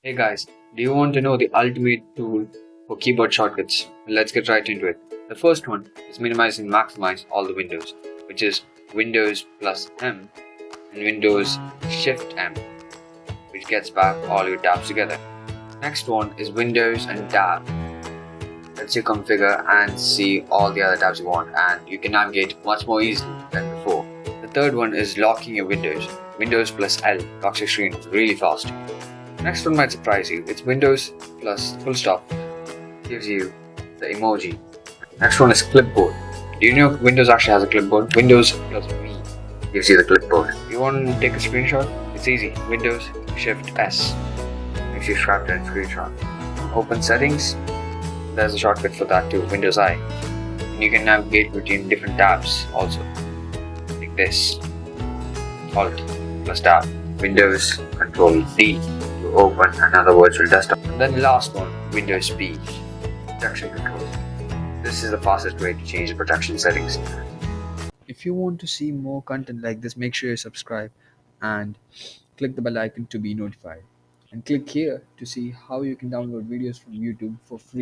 Hey guys, do you want to know the ultimate tool for keyboard shortcuts? Let's get right into it. The first one is minimize and maximize all the windows, which is Windows plus M and Windows Shift M, which gets back all your tabs together. Next one is Windows and Tab. Lets you configure and see all the other tabs you want, and you can navigate much more easily than before. The third one is locking your windows. Windows plus L locks your screen really fast. Next one might surprise you. It's Windows plus full stop. Gives you the emoji. Next one is clipboard. Do you know Windows actually has a clipboard? Windows plus V gives you the clipboard. You want to take a screenshot? It's easy. Windows Shift S makes you scrap that screenshot. Open settings. There's a shortcut for that too. Windows I. And you can navigate between different tabs also. Like this. Alt plus tab. Windows Control D to open another virtual desktop. And then the last one, Windows P, protection controls. This is the fastest way to change the protection settings. If you want to see more content like this, make sure you subscribe and click the bell icon to be notified. And click here to see how you can download videos from YouTube for free.